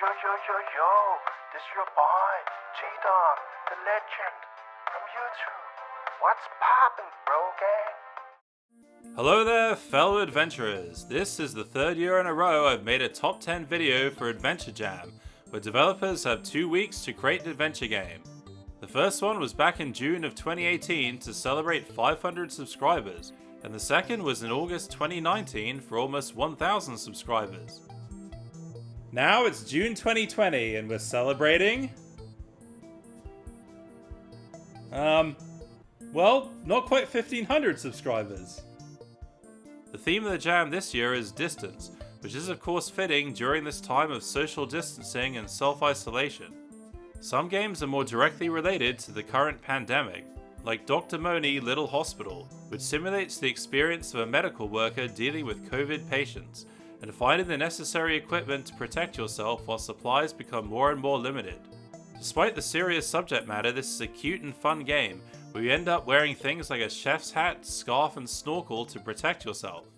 Yo, this your boy, J-Dog, the legend, from YouTube. What's poppin', bro gang? Hello there, fellow adventurers. This is the third year in a row I've made a top 10 video for AdventureJam, where developers have 2 weeks to create an adventure game. The first one was back in June of 2018 to celebrate 500 subscribers, and the second was in August 2019 for almost 1,000 subscribers. Now it's June 2020 and we're celebrating... well, not quite 1,500 subscribers. The theme of the jam this year is distance, which is of course fitting during this time of social distancing and self-isolation. Some games are more directly related to the current pandemic, like Dr. Moni Little Hospital, which simulates the experience of a medical worker dealing with COVID patients, and finding the necessary equipment to protect yourself while supplies become more and more limited. Despite the serious subject matter, this is a cute and fun game where you end up wearing things like a chef's hat, scarf and snorkel to protect yourself.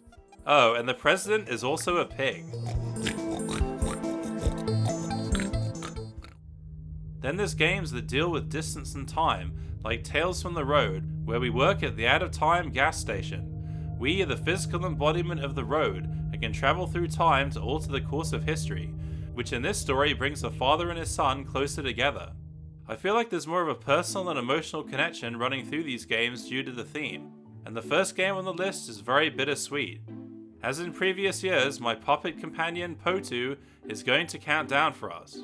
Oh, and the president is also a pig. Then there's games that deal with distance and time, like Tales from the Road, where we work at the Out of Time gas station. We are the physical embodiment of the road and can travel through time to alter the course of history, which in this story brings a father and his son closer together. I feel like there's more of a personal and emotional connection running through these games due to the theme, and the first game on the list is very bittersweet. As in previous years, my puppet companion Potu is going to count down for us.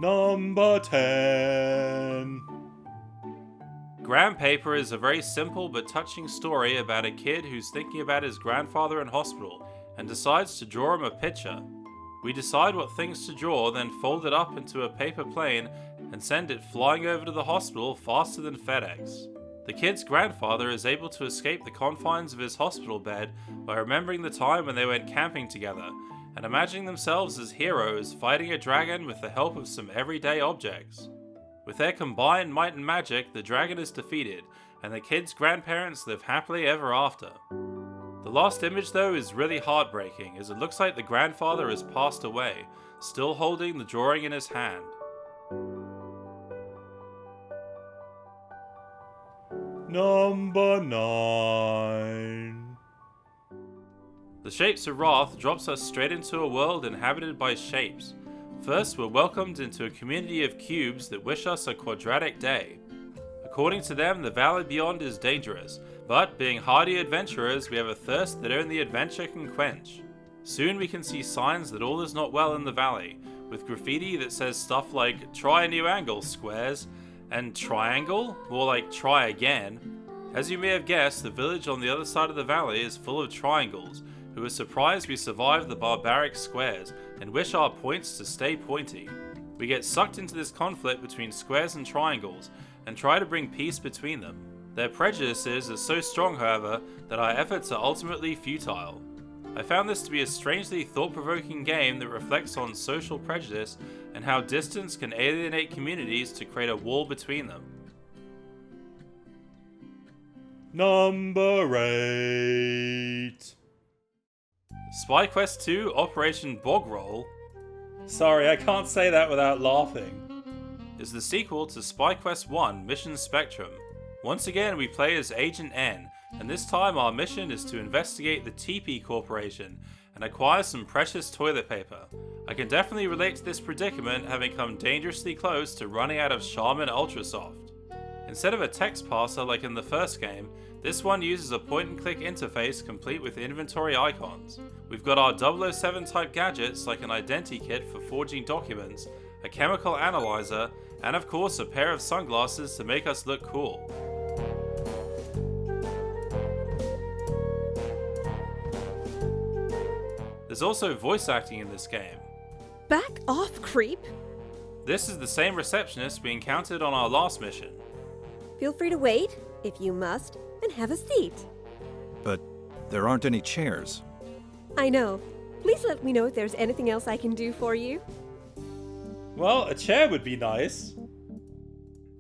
Number 10. Gram Paper is a very simple but touching story about a kid who's thinking about his grandfather in hospital and decides to draw him a picture. We decide what things to draw, then fold it up into a paper plane and send it flying over to the hospital faster than FedEx. The kid's grandfather is able to escape the confines of his hospital bed by remembering the time when they went camping together and imagining themselves as heroes fighting a dragon with the help of some everyday objects. With their combined might and magic, the dragon is defeated, and the kid's grandparents live happily ever after. The last image though is really heartbreaking, as it looks like the grandfather has passed away, still holding the drawing in his hand. Number 9. The Shapes of Roth drops us straight into a world inhabited by shapes. First, we're welcomed into a community of cubes that wish us a quadratic day. According to them, the valley beyond is dangerous, but being hardy adventurers, we have a thirst that only adventure can quench. Soon we can see signs that all is not well in the valley, with graffiti that says stuff like "Try a new angle, squares," and "Triangle?" more like "Try again." As you may have guessed, the village on the other side of the valley is full of triangles, who are surprised we survived the barbaric squares and wish our points to stay pointy. We get sucked into this conflict between squares and triangles and try to bring peace between them. Their prejudices are so strong, however, that our efforts are ultimately futile. I found this to be a strangely thought-provoking game that reflects on social prejudice and how distance can alienate communities to create a wall between them. Number 8. Spy Quest 2 Operation Bog-Roll, sorry, I can't say that without laughing, is the sequel to Spy Quest 1 Mission Spectrum. Once again, we play as Agent N, and this time our mission is to investigate the TP Corporation and acquire some precious toilet paper. I can definitely relate to this predicament, having come dangerously close to running out of Charmin Ultra Soft. Instead of a text parser like in the first game, this one uses a point-and-click interface complete with inventory icons. We've got our 007 type gadgets like an identikit for forging documents, a chemical analyzer, and of course a pair of sunglasses to make us look cool. There's also voice acting in this game. Back off, creep! This is the same receptionist we encountered on our last mission. Feel free to wait, if you must, and have a seat. But there aren't any chairs. I know. Please let me know if there's anything else I can do for you. Well, a chair would be nice.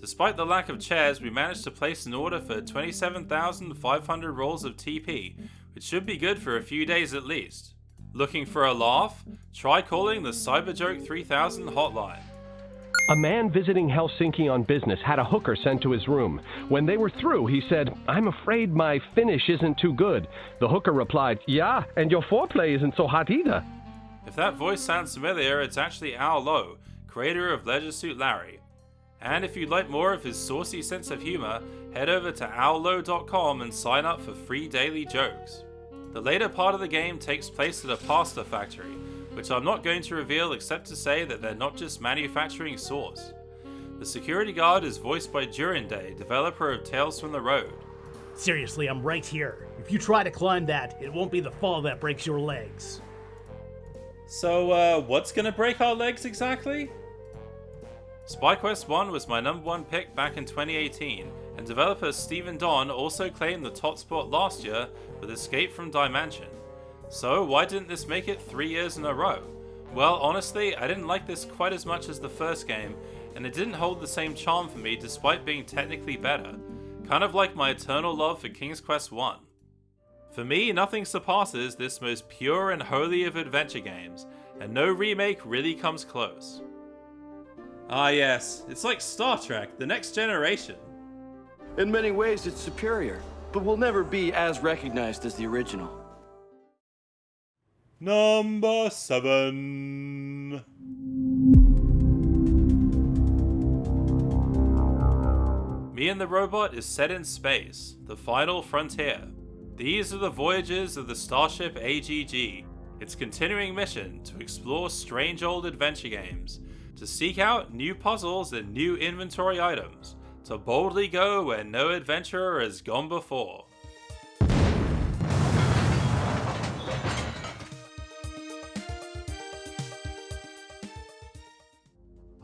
Despite the lack of chairs, we managed to place an order for 27,500 rolls of TP, which should be good for a few days at least. Looking for a laugh? Try calling the Cyberjoke 3000 hotline. A man visiting Helsinki on business had a hooker sent to his room. When they were through, he said, "I'm afraid my Finnish isn't too good." The hooker replied, "Yeah, and your foreplay isn't so hot either." If that voice sounds familiar, it's actually Al Lowe, creator of Leisure Suit Larry. And if you'd like more of his saucy sense of humor, head over to allowe.com and sign up for free daily jokes. The later part of the game takes place at a pasta factory, which I'm not going to reveal except to say that they're not just manufacturing sauce. The security guard is voiced by Durande, developer of Tales from the Road. Seriously, I'm right here. If you try to climb that, it won't be the fall that breaks your legs. So, what's gonna break our legs exactly? SpyQuest 1 was my number one pick back in 2018, and developer Stephen Don also claimed the top spot last year with Escape from Dimension. So why didn't this make it 3 years in a row? Well, honestly, I didn't like this quite as much as the first game, and it didn't hold the same charm for me despite being technically better. Kind of like my eternal love for King's Quest 1. For me, nothing surpasses this most pure and holy of adventure games, and no remake really comes close. Ah yes, it's like Star Trek, The Next Generation. In many ways, it's superior, but will never be as recognized as the original. Number 7. Me and the Robot is set in space, the final frontier. These are the voyages of the starship AGG, its continuing mission to explore strange old adventure games, to seek out new puzzles and new inventory items, to boldly go where no adventurer has gone before.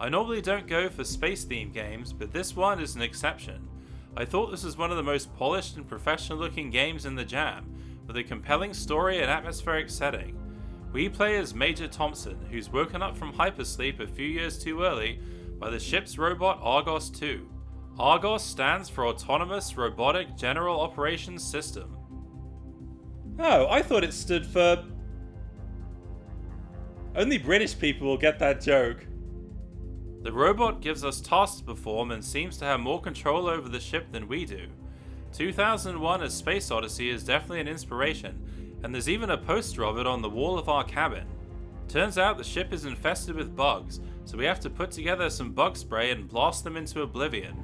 I normally don't go for space-themed games, but this one is an exception. I thought this was one of the most polished and professional-looking games in the Jam, with a compelling story and atmospheric setting. We play as Major Thompson, who's woken up from hypersleep a few years too early by the ship's robot Argos 2. Argos stands for Autonomous Robotic General Operations System. Oh, I thought it stood for... Only British people will get that joke. The robot gives us tasks to perform and seems to have more control over the ship than we do. 2001: A Space Odyssey is definitely an inspiration, and there's even a poster of it on the wall of our cabin. Turns out the ship is infested with bugs, so we have to put together some bug spray and blast them into oblivion.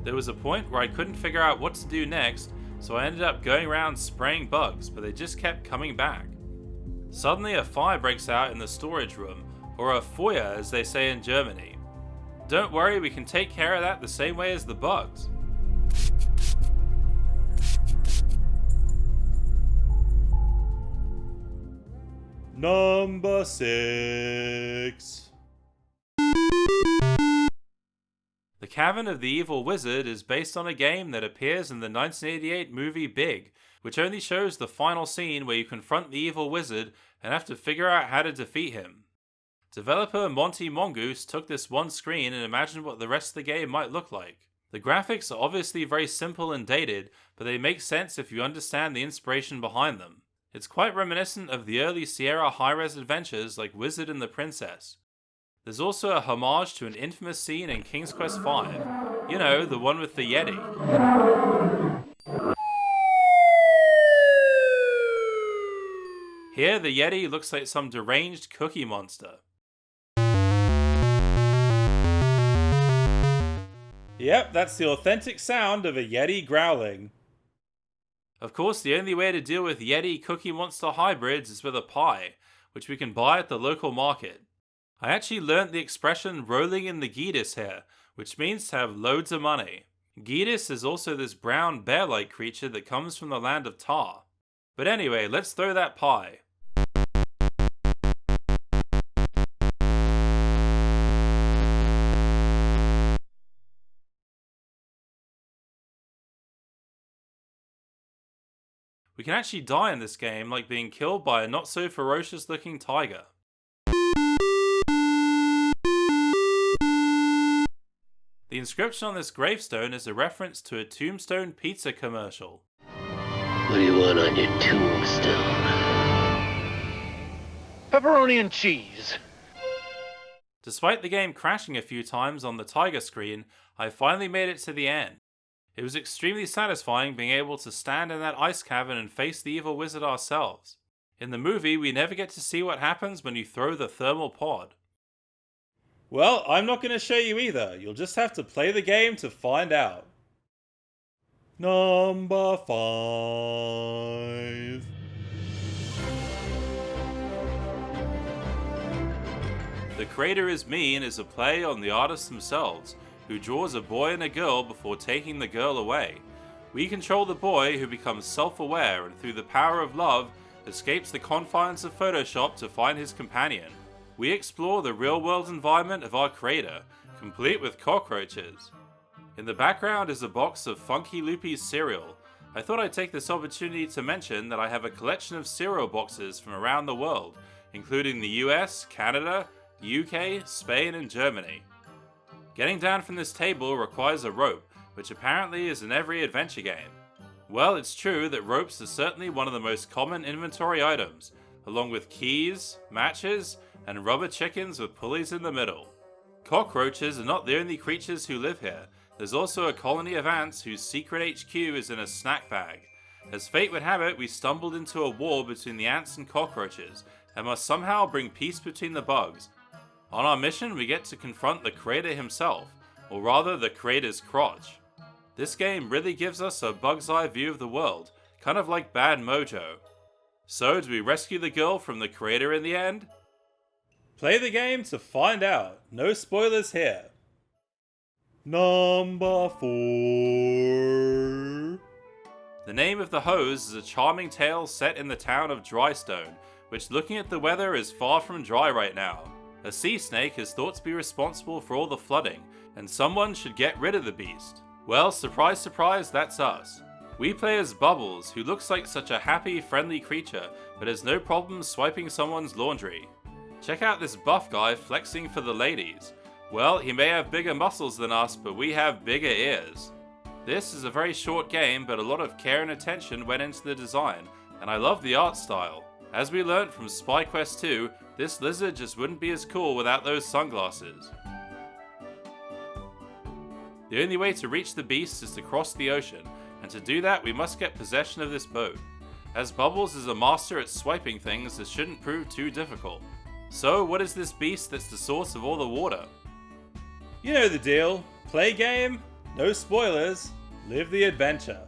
There was a point where I couldn't figure out what to do next, so I ended up going around spraying bugs, but they just kept coming back. Suddenly a fire breaks out in the storage room, or a Feuer as they say in Germany. Don't worry, we can take care of that the same way as the bugs. Number 6. The Cavern of the Evil Wizard is based on a game that appears in the 1988 movie Big, which only shows the final scene where you confront the evil wizard and have to figure out how to defeat him. Developer Monty Mongoose took this one screen and imagined what the rest of the game might look like. The graphics are obviously very simple and dated, but they make sense if you understand the inspiration behind them. It's quite reminiscent of the early Sierra high-res adventures like Wizard and the Princess. There's also a homage to an infamous scene in King's Quest V. You know, the one with the Yeti. Here, the Yeti looks like some deranged cookie monster. Yep, that's the authentic sound of a Yeti growling. Of course, the only way to deal with Yeti cookie monster hybrids is with a pie, which we can buy at the local market. I actually learnt the expression rolling in the Geetis here, which means to have loads of money. Geetis is also this brown bear-like creature that comes from the land of Tar. But anyway, let's throw that pie. We can actually die in this game, like being killed by a not-so-ferocious looking tiger. The The inscription on this gravestone is a reference to a Tombstone pizza commercial. What do you want on your tombstone? Pepperoni and cheese. Despite the game crashing a few times on the Tiger screen, I finally made it to the end. It was extremely satisfying being able to stand in that ice cavern and face the evil wizard ourselves. In the movie, we never get to see what happens when you throw the thermal pod. Well, I'm not going to show you either. You'll just have to play the game to find out. Number 5. The Creator is Mean is a play on the artists themselves, who draws a boy and a girl before taking the girl away. We control the boy, who becomes self-aware and through the power of love escapes the confines of Photoshop to find his companion. We explore the real-world environment of our Creator, complete with cockroaches. In the background is a box of Funky Loopy's cereal. I thought I'd take this opportunity to mention that I have a collection of cereal boxes from around the world, including the US, Canada, UK, Spain, and Germany. Getting down from this table requires a rope, which apparently is in every adventure game. Well, it's true that ropes are certainly one of the most common inventory items, along with keys, matches, and rubber chickens with pulleys in the middle. Cockroaches are not the only creatures who live here. There's also a colony of ants whose secret HQ is in a snack bag. As fate would have it, we stumbled into a war between the ants and cockroaches, and must somehow bring peace between the bugs. On our mission, we get to confront the Creator himself, or rather the Creator's crotch. This game really gives us a bug's eye view of the world, kind of like Bad Mojo. So, do we rescue the girl from the Creator in the end? Play the game to find out. No spoilers here. Number 4. The Name of the Hose is a charming tale set in the town of Drystone, which, looking at the weather, is far from dry right now. A sea snake is thought to be responsible for all the flooding, and someone should get rid of the beast. Well, surprise surprise, that's us. We play as Bubbles, who looks like such a happy, friendly creature, but has no problem swiping someone's laundry. Check out this buff guy flexing for the ladies. Well, he may have bigger muscles than us, but we have bigger ears. This is a very short game, but a lot of care and attention went into the design, and I love the art style. As we learnt from Spy Quest 2, this lizard just wouldn't be as cool without those sunglasses. The only way to reach the beast is to cross the ocean, and to do that we must get possession of this boat. As Bubbles is a master at swiping things, this shouldn't prove too difficult. So, what is this beast that's the source of all the water? You know the deal. Play game, no spoilers, live the adventure.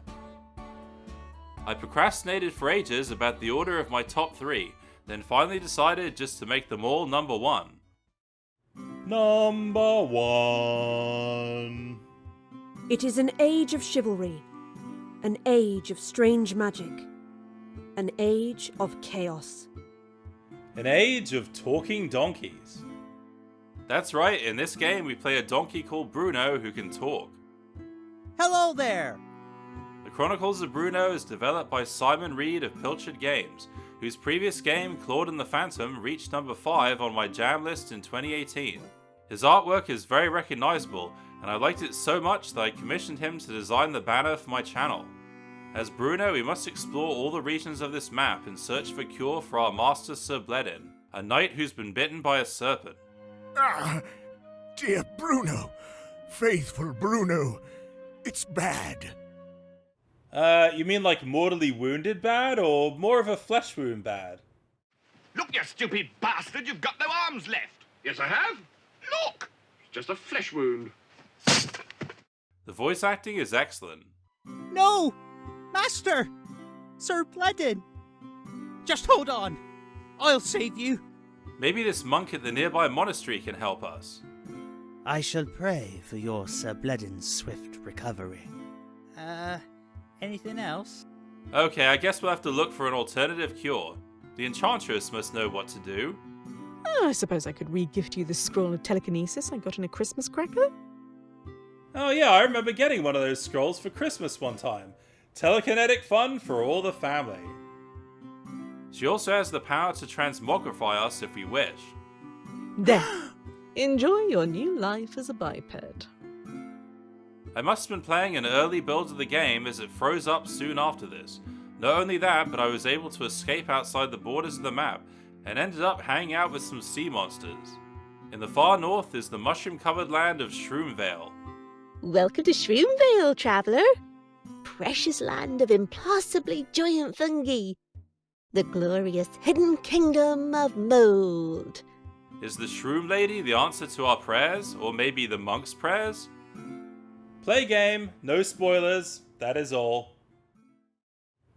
I procrastinated for ages about the order of my top 3, then finally decided just to make them all number 1. Number 1. It is an age of chivalry, an age of strange magic, an age of chaos. An age of talking donkeys. That's right, in this game we play a donkey called Bruno who can talk. Hello there! The Chronicles of Bruno is developed by Simon Reed of Pilchard Games, whose previous game, Claude and the Phantom, reached number 5 on my jam list in 2018. His artwork is very recognizable, and I liked it so much that I commissioned him to design the banner for my channel. As Bruno, we must explore all the regions of this map in search of a cure for our master Sir Bledin, a knight who's been bitten by a serpent. Ah, dear Bruno, faithful Bruno, it's bad. You mean like mortally wounded bad, or more of a flesh wound bad? Look, you stupid bastard, you've got no arms left. Yes, I have. Look! It's just a flesh wound. The voice acting is excellent. No! Master! Sir Bledin! Just hold on. I'll save you. Maybe this monk at the nearby monastery can help us. I shall pray for your Sir Bledin's swift recovery. Anything else? Okay, I guess we'll have to look for an alternative cure. The Enchantress must know what to do. I suppose I could re-gift you the scroll of telekinesis I got in a Christmas cracker. Oh yeah, I remember getting one of those scrolls for Christmas one time. Telekinetic fun for all the family. She also has the power to transmogrify us if we wish. There. Enjoy your new life as a biped. I must have been playing an early build of the game as it froze up soon after this. Not only that, but I was able to escape outside the borders of the map and ended up hanging out with some sea monsters. In the far north is the mushroom-covered land of Shroomvale. Welcome to Shroomvale, traveller. Precious land of impossibly giant fungi. The glorious hidden kingdom of mold. Is the Shroom Lady the answer to our prayers, or maybe the monk's prayers? Play game, no spoilers, that is all.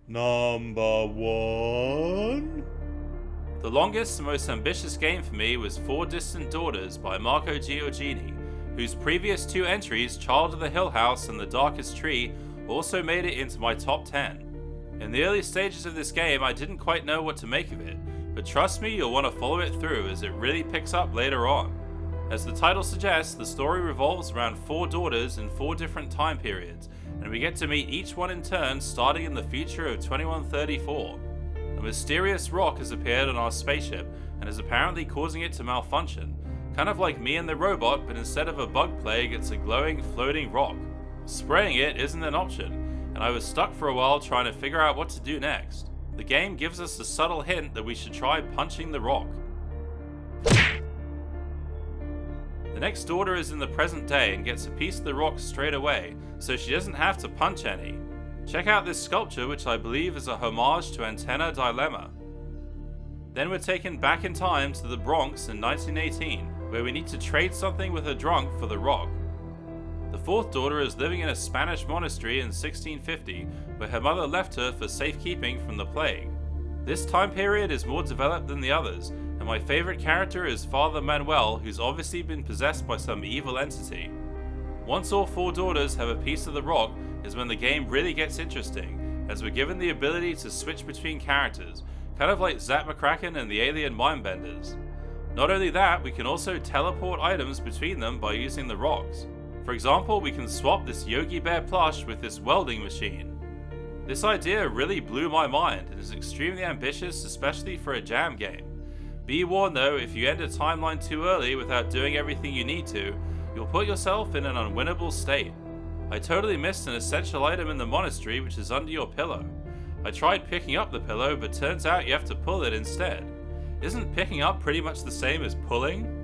Number 1. The longest and most ambitious game for me was 4 Distant Daughters by Marco Giorgini, whose previous 2 entries, Child of the Hill House and The Darkest Tree, also made it into my top 10. In the early stages of this game, I didn't quite know what to make of it, but trust me, you'll want to follow it through as it really picks up later on. As the title suggests, the story revolves around 4 daughters in 4 different time periods, and we get to meet each one in turn starting in the future of 2134. A mysterious rock has appeared on our spaceship and is apparently causing it to malfunction, kind of like me and the robot, but instead of a bug plague, it's a glowing, floating rock. Spraying it isn't an option, and I was stuck for a while trying to figure out what to do next. The game gives us a subtle hint that we should try punching the rock. The next daughter is in the present day and gets a piece of the rock straight away, so she doesn't have to punch any. Check out this sculpture, which I believe is a homage to Antenna Dilemma. Then we're taken back in time to the Bronx in 1918, where we need to trade something with a drunk for the rock. The 4th daughter is living in a Spanish monastery in 1650, where her mother left her for safekeeping from the plague. This time period is more developed than the others, and my favourite character is Father Manuel, who's obviously been possessed by some evil entity. Once all 4 daughters have a piece of the rock is when the game really gets interesting, as we're given the ability to switch between characters, kind of like Zap McCracken and the Alien Mindbenders. Not only that, we can also teleport items between them by using the rocks. For example, we can swap this Yogi Bear plush with this welding machine. This idea really blew my mind and is extremely ambitious, especially for a jam game. Be warned though, if you end a timeline too early without doing everything you need to, you'll put yourself in an unwinnable state. I totally missed an essential item in the monastery, which is under your pillow. I tried picking up the pillow, but turns out you have to pull it instead. Isn't picking up pretty much the same as pulling?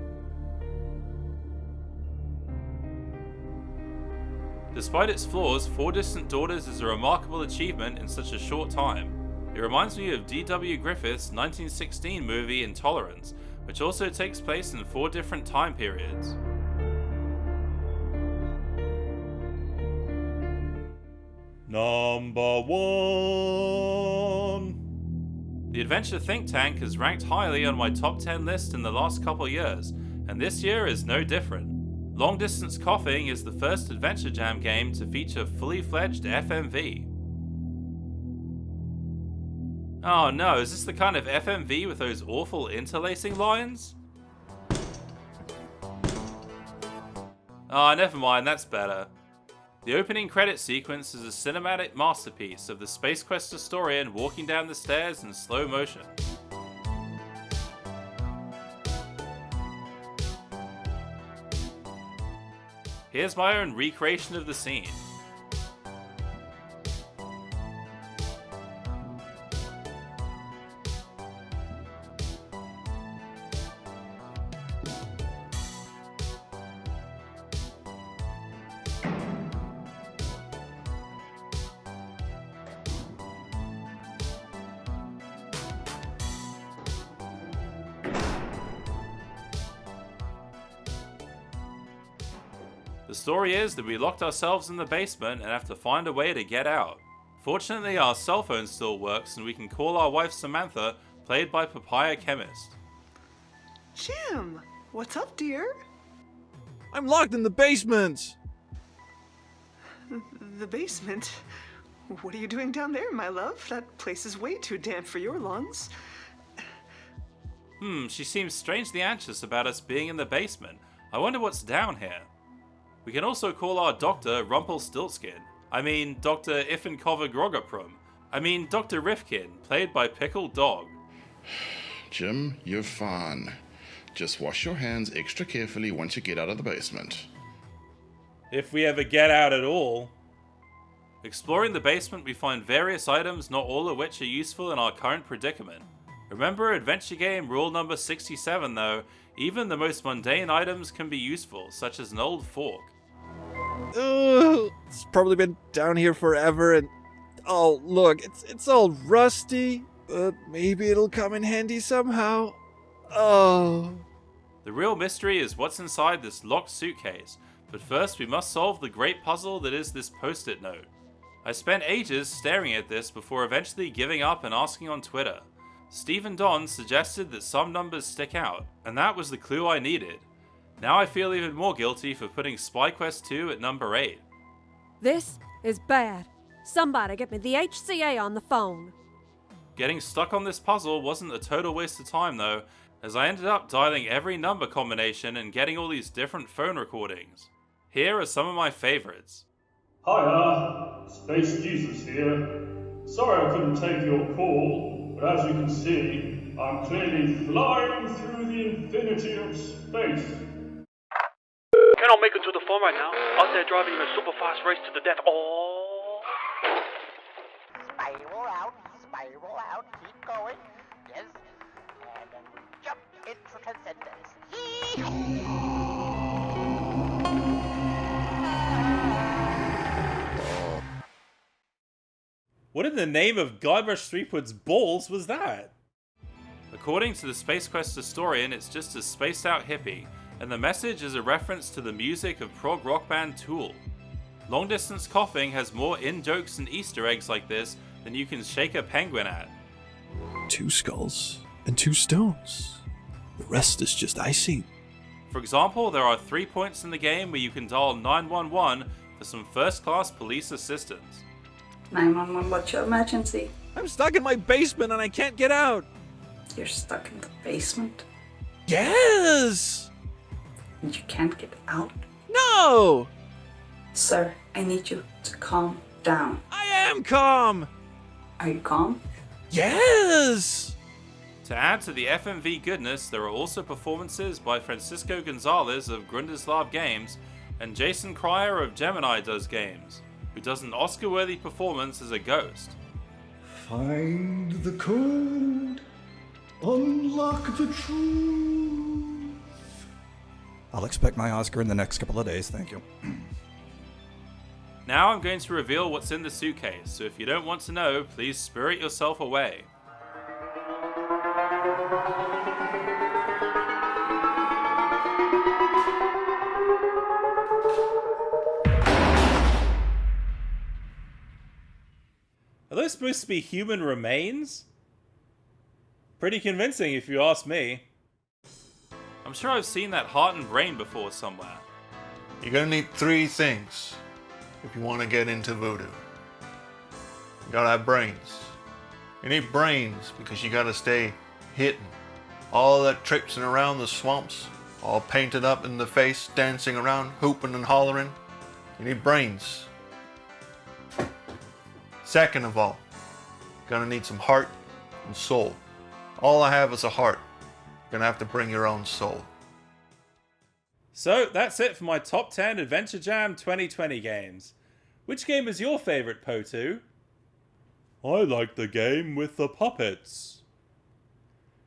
Despite its flaws, 4 Distant Daughters is a remarkable achievement in such a short time. It reminds me of D.W. Griffith's 1916 movie Intolerance, which also takes place in 4 different time periods. Number 1. The Adventure Think Tank has ranked highly on my top 10 list in the last couple years, and this year is no different. Long Distance Coughing is the first AdventureJam game to feature fully fledged FMV. Oh no, is this the kind of FMV with those awful interlacing lines? Oh, never mind, that's better. The opening credit sequence is a cinematic masterpiece of the Space Quest historian walking down the stairs in slow motion. Here's my own recreation of the scene. The story is that we locked ourselves in the basement and have to find a way to get out. Fortunately, our cell phone still works and we can call our wife Samantha, played by Papaya Chemist. Jim, what's up, dear? I'm locked in the basement! The basement? What are you doing down there, my love? That place is way too damp for your lungs. She seems strangely anxious about us being in the basement. I wonder what's down here. We can also call our doctor Rumpelstiltskin. I mean, Dr. Iffencover-Grogaprum. I mean, Dr. Rifkin, played by Pickled Dog. Jim, you're fine. Just wash your hands extra carefully once you get out of the basement. If we ever get out at all. Exploring the basement, we find various items, not all of which are useful in our current predicament. Remember Adventure Game rule number 67 though, even the most mundane items can be useful, such as an old fork. Ugh, it's probably been down here forever and... Oh, look, it's all rusty, but maybe it'll come in handy somehow. Oh. The real mystery is what's inside this locked suitcase, but first we must solve the great puzzle that is this post-it note. I spent ages staring at this before eventually giving up and asking on Twitter. Stephen Don suggested that some numbers stick out, and that was the clue I needed. Now I feel even more guilty for putting Spy Quest 2 at number 8. This is bad. Somebody get me the HCA on the phone. Getting stuck on this puzzle wasn't a total waste of time though, as I ended up dialing every number combination and getting all these different phone recordings. Here are some of my favorites. Hiya, Space Jesus here. Sorry I couldn't take your call, but as you can see, I'm clearly flying through the infinity of space. Cannot make it to the phone right now. Out there driving in a super fast race to the death. Oh! Spiral out, keep going. Yes. And then we jump into transcendence. What in the name of Guybrush Threepwood's balls was that? According to the Space Quest historian, it's just a spaced out hippie, and the message is a reference to the music of prog rock band Tool. Long Distance Coughing has more in-jokes and Easter eggs like this than you can shake a penguin at. 2 skulls and 2 stones. The rest is just icing. For example, there are 3 points in the game where you can dial 911 for some first-class police assistance. 911, what's your emergency? I'm stuck in my basement and I can't get out. You're stuck in the basement? Yes! And you can't get out? No! Sir, I need you to calm down. I am calm! Are you calm? Yes! To add to the FMV goodness, there are also performances by Francisco Gonzalez of Grundislav Games and Jason Cryer of Gemini Does Games, who does an Oscar-worthy performance as a ghost. Find the code. Unlock the truth. I'll expect my Oscar in the next couple of days, thank you. Now I'm going to reveal what's in the suitcase, so if you don't want to know, please spirit yourself away. Are those supposed to be human remains? Pretty convincing if you ask me. I'm sure I've seen that heart and brain before somewhere. You're gonna need 3 things if you want to get into voodoo. You gotta have brains. You need brains because you gotta stay hidden. All that traipsing around the swamps, all painted up in the face, dancing around, hooping and hollering. You need brains. Second of all, you're gonna need some heart and soul. All I have is a heart. You're gonna have to bring your own soul. So that's it for my top 10 AdventureJam 2020 games. Which game is your favourite, Potu? I like the game with the puppets.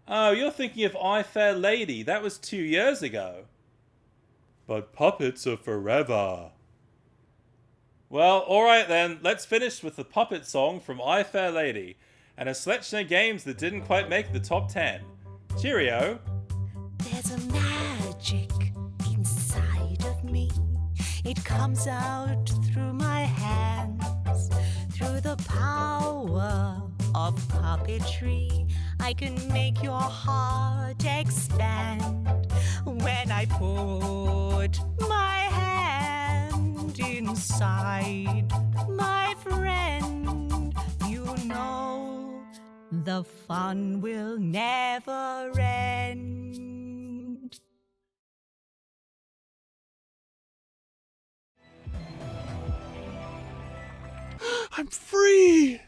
Oh, you're thinking of I Fair Lady. That was 2 years ago. But puppets are forever. Well, alright then, let's finish with the puppet song from I Fair Lady, and a selection of games that didn't quite make the top 10. Cheerio! There's a magic inside of me. It comes out through my hands, through the power of puppetry. I can make your heart expand when I put my hand inside, my friend. You know the fun will never end. I'm free!